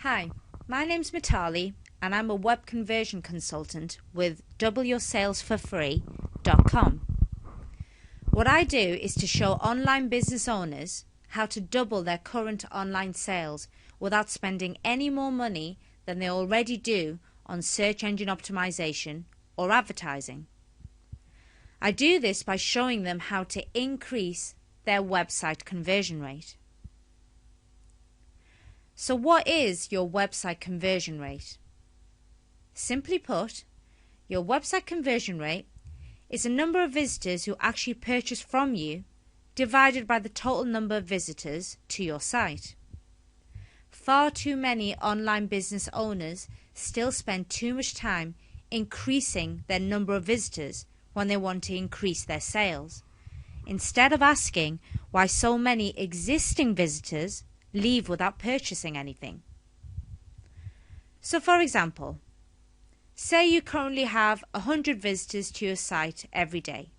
Hi, my name's Mitali and I'm a web conversion consultant with doubleyoursalesforfree.com. What I do is to show online business owners how to double their current online sales without spending any more money than they already do on search engine optimization or advertising. I do this by showing them how to increase their website conversion rate. So what is your website conversion rate? Simply put, your website conversion rate is the number of visitors who actually purchase from you divided by the total number of visitors to your site. Far too many online business owners still spend too much time increasing their number of visitors when they want to increase their sales, instead of asking why so many existing visitors leave without purchasing anything. So for example, say you currently have 100 visitors to your site every day,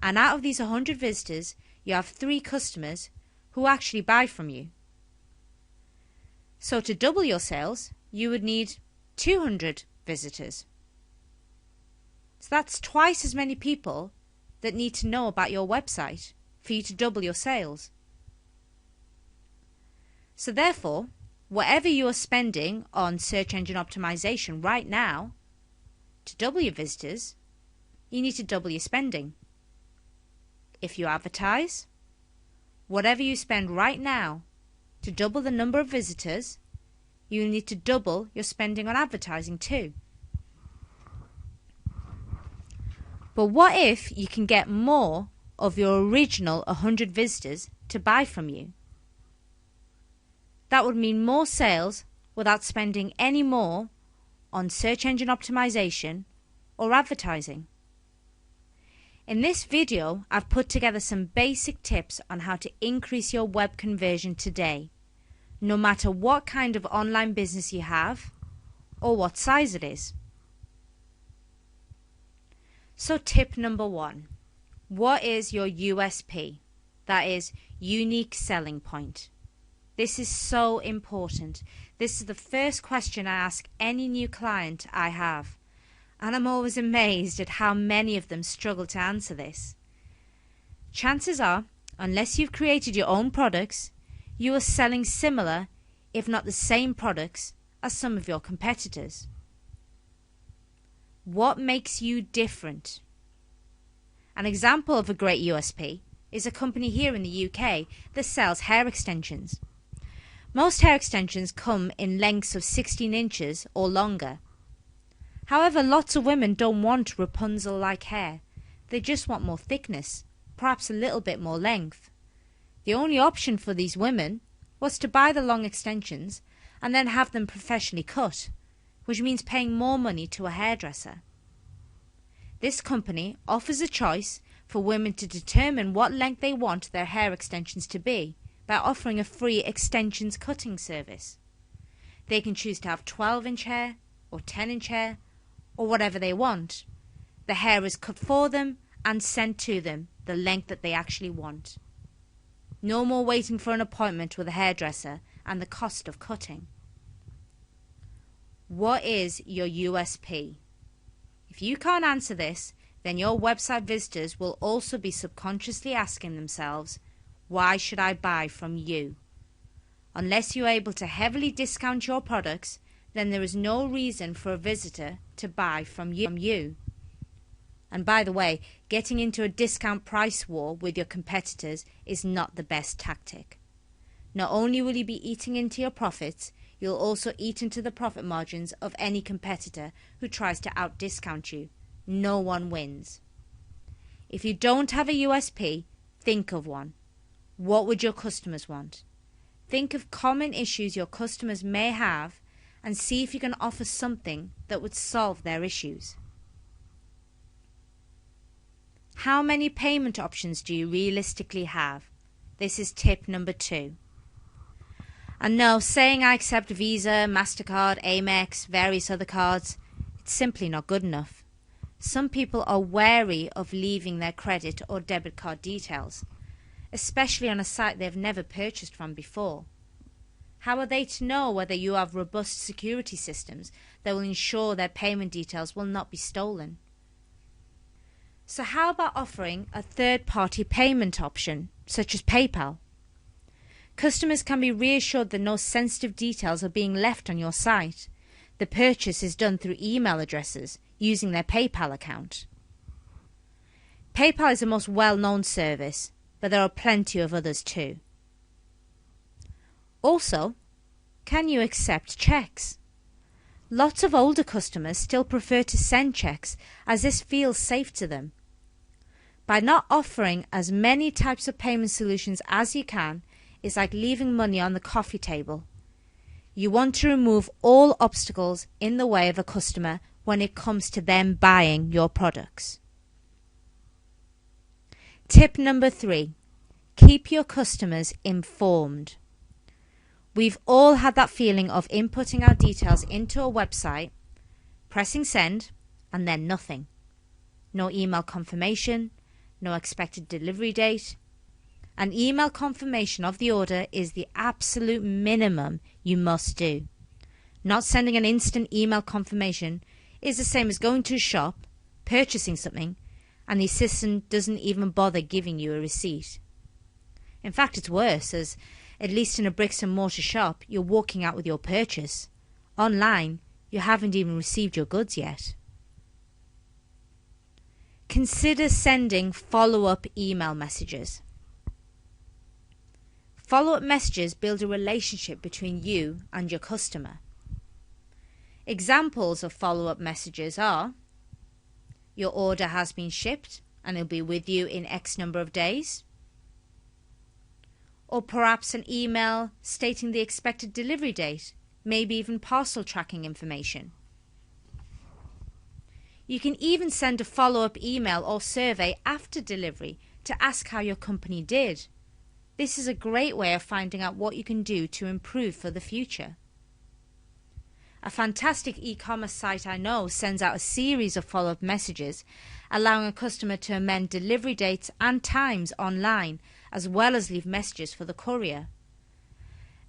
and out of these 100 visitors you have 3 customers who actually buy from you. So to double your sales you would need 200 visitors. So that's twice as many people that need to know about your website for you to double your sales. So therefore, whatever you are spending on search engine optimization right now, to double your visitors, you need to double your spending. If you advertise, whatever you spend right now to double the number of visitors, you need to double your spending on advertising too. But what if you can get more of your original 100 visitors to buy from you? That would mean more sales without spending any more on search engine optimization or advertising. In this video, I've put together some basic tips on how to increase your web conversion today, no matter what kind of online business you have or what size it is. So tip number 1, what is your USP? That is, unique selling point. This is so important. This is the first question I ask any new client I have, and I'm always amazed at how many of them struggle to answer this. Chances are, unless you've created your own products, you are selling similar, if not the same products as some of your competitors. What makes you different? An example of a great USP is a company here in the UK that sells hair extensions. Most hair extensions come in lengths of 16 inches or longer. However, lots of women don't want Rapunzel-like hair. They just want more thickness, perhaps a little bit more length. The only option for these women was to buy the long extensions and then have them professionally cut, which means paying more money to a hairdresser. This company offers a choice for women to determine what length they want their hair extensions to be by offering a free extensions cutting service. They can choose to have 12-inch hair or 10-inch hair or whatever they want. The hair is cut for them and sent to them the length that they actually want. No more waiting for an appointment with a hairdresser and the cost of cutting. What is your USP? If you can't answer this, then your website visitors will also be subconsciously asking themselves, why should I buy from you? Unless you're able to heavily discount your products, then there is no reason for a visitor to buy from you. And by the way, getting into a discount price war with your competitors is not the best tactic. Not only will you be eating into your profits, you'll also eat into the profit margins of any competitor who tries to out-discount you. No one wins. If you don't have a USP, think of one. What would your customers want? Think of common issues your customers may have and see if you can offer something that would solve their issues. How many payment options do you realistically have? This is tip number 2. And no, saying I accept Visa, MasterCard, Amex, various other cards, it's simply not good enough. Some people are wary of leaving their credit or debit card details, especially on a site they've never purchased from before. How are they to know whether you have robust security systems that will ensure their payment details will not be stolen? So how about offering a third-party payment option, such as PayPal? Customers can be reassured that no sensitive details are being left on your site. The purchase is done through email addresses using their PayPal account. PayPal is the most well-known service, but there are plenty of others too. Also, can you accept checks? Lots of older customers still prefer to send checks as this feels safe to them. By not offering as many types of payment solutions as you can, it's like leaving money on the coffee table. You want to remove all obstacles in the way of a customer when it comes to them buying your products. Tip number 3. Keep your customers informed. We've all had that feeling of inputting our details into a website, pressing send, and then nothing. No email confirmation, no expected delivery date. An email confirmation of the order is the absolute minimum you must do. Not sending an instant email confirmation is the same as going to a shop, purchasing something, and the assistant doesn't even bother giving you a receipt. In fact, it's worse, as at least in a bricks and mortar shop, you're walking out with your purchase. Online, you haven't even received your goods yet. Consider sending follow-up email messages. Follow-up messages build a relationship between you and your customer. Examples of follow-up messages are: your order has been shipped and it'll be with you in X number of days. Or perhaps an email stating the expected delivery date, maybe even parcel tracking information. You can even send a follow-up email or survey after delivery to ask how your company did. This is a great way of finding out what you can do to improve for the future. A fantastic e-commerce site I know sends out a series of follow-up messages, allowing a customer to amend delivery dates and times online, as well as leave messages for the courier.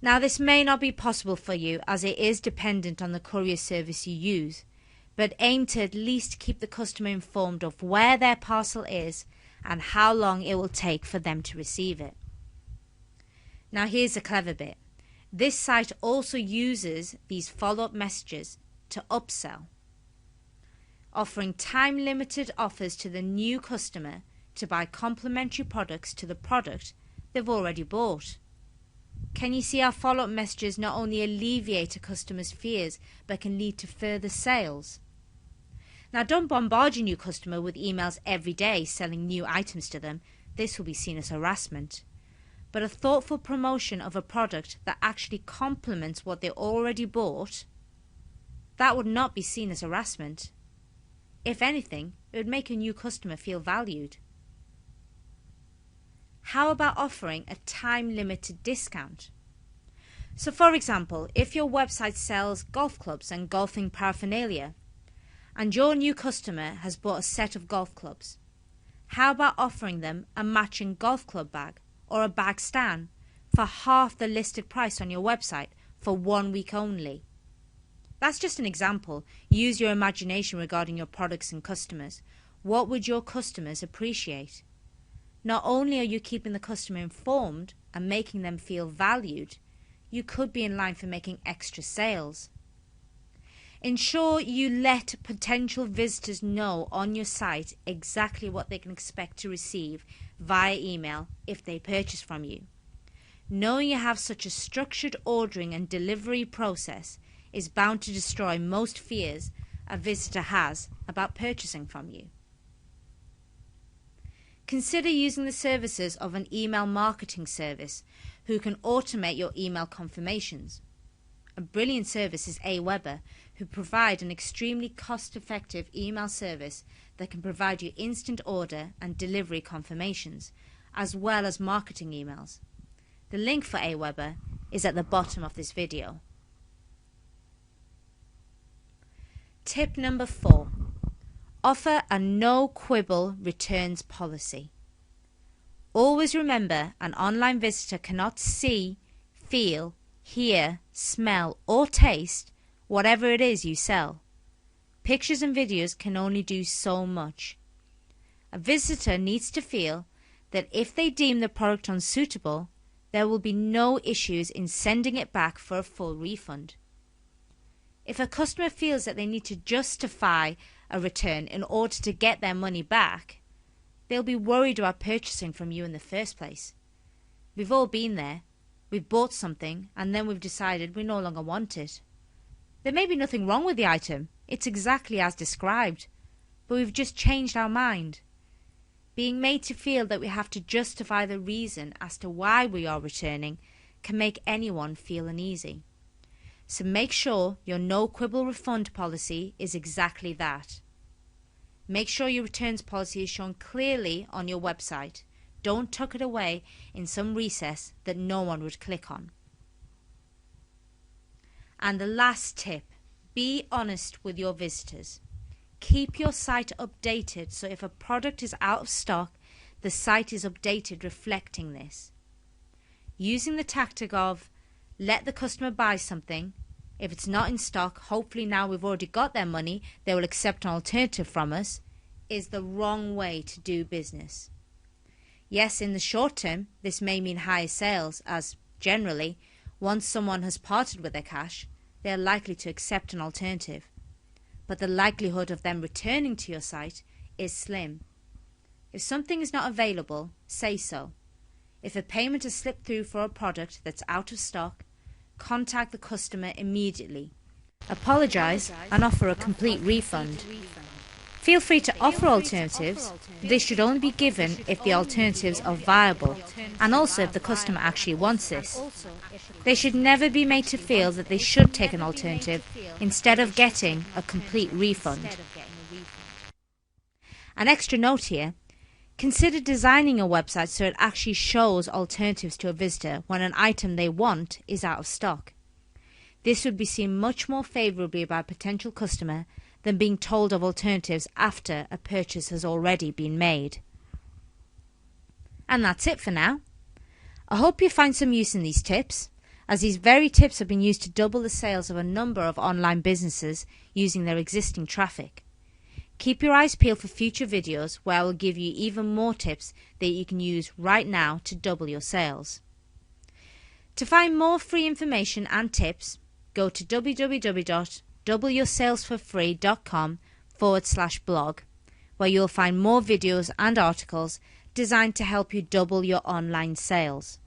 Now, this may not be possible for you, as it is dependent on the courier service you use, but aim to at least keep the customer informed of where their parcel is and how long it will take for them to receive it. Now, here's a clever bit. This site also uses these follow-up messages to upsell, offering time-limited offers to the new customer to buy complementary products to the product they've already bought. Can you see how follow-up messages not only alleviate a customer's fears, but can lead to further sales? Now, don't bombard your new customer with emails every day selling new items to them. This will be seen as harassment. But a thoughtful promotion of a product that actually complements what they already bought, that would not be seen as harassment. If anything, it would make a new customer feel valued. How about offering a time-limited discount? So, for example, if your website sells golf clubs and golfing paraphernalia, and your new customer has bought a set of golf clubs, how about offering them a matching golf club bag or a bag stand for half the listed price on your website for 1 week only? That's just an example. Use your imagination regarding your products and customers. What would your customers appreciate? Not only are you keeping the customer informed and making them feel valued, you could be in line for making extra sales. Ensure you let potential visitors know on your site exactly what they can expect to receive via email if they purchase from you. Knowing you have such a structured ordering and delivery process is bound to destroy most fears a visitor has about purchasing from you. Consider using the services of an email marketing service who can automate your email confirmations. A brilliant service is Aweber, who provide an extremely cost-effective email service that can provide you instant order and delivery confirmations, as well as marketing emails. The link for Aweber is at the bottom of this video. Tip number 4. Offer a no-quibble returns policy. Always remember, an online visitor cannot see, feel, hear, smell, or taste whatever it is you sell. Pictures and videos can only do so much. A visitor needs to feel that if they deem the product unsuitable, there will be no issues in sending it back for a full refund. If a customer feels that they need to justify a return in order to get their money back, they'll be worried about purchasing from you in the first place. We've all been there. We've bought something and then we've decided we no longer want it. There may be nothing wrong with the item. It's exactly as described. But we've just changed our mind. Being made to feel that we have to justify the reason as to why we are returning can make anyone feel uneasy. So make sure your no quibble refund policy is exactly that. Make sure your returns policy is shown clearly on your website. Don't tuck it away in some recess that no one would click on. And the last tip, be honest with your visitors. Keep your site updated so if a product is out of stock, the site is updated reflecting this. Using the tactic of let the customer buy something. If it's not in stock, hopefully now we've already got their money, they will accept an alternative from us, is the wrong way to do business. Yes, in the short term, this may mean higher sales as, generally, once someone has parted with their cash, they are likely to accept an alternative. But the likelihood of them returning to your site is slim. If something is not available, say so. If a payment has slipped through for a product that's out of stock, contact the customer immediately. Apologize and offer a complete refund. Feel free to offer alternatives. This should only be given if the alternatives are viable and also if the customer actually wants this. They should never be made to feel that they should take an alternative instead of getting a complete refund. An extra note here. Consider designing a website so it actually shows alternatives to a visitor when an item they want is out of stock. This would be seen much more favourably by a potential customer than being told of alternatives after a purchase has already been made. And that's it for now. I hope you find some use in these tips, as these very tips have been used to double the sales of a number of online businesses using their existing traffic. Keep your eyes peeled for future videos where I will give you even more tips that you can use right now to double your sales. To find more free information and tips, go to www.doubleyoursalesforfree.com/blog, where you'll find more videos and articles designed to help you double your online sales.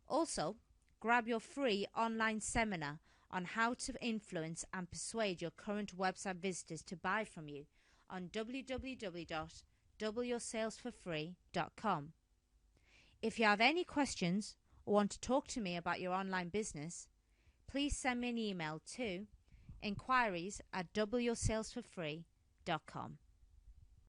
Also, grab your free online seminar on how to influence and persuade your current website visitors to buy from you on www.doubleyoursalesforfree.com. If you have any questions or want to talk to me about your online business, please send me an email to inquiries@doubleyoursalesforfree.com.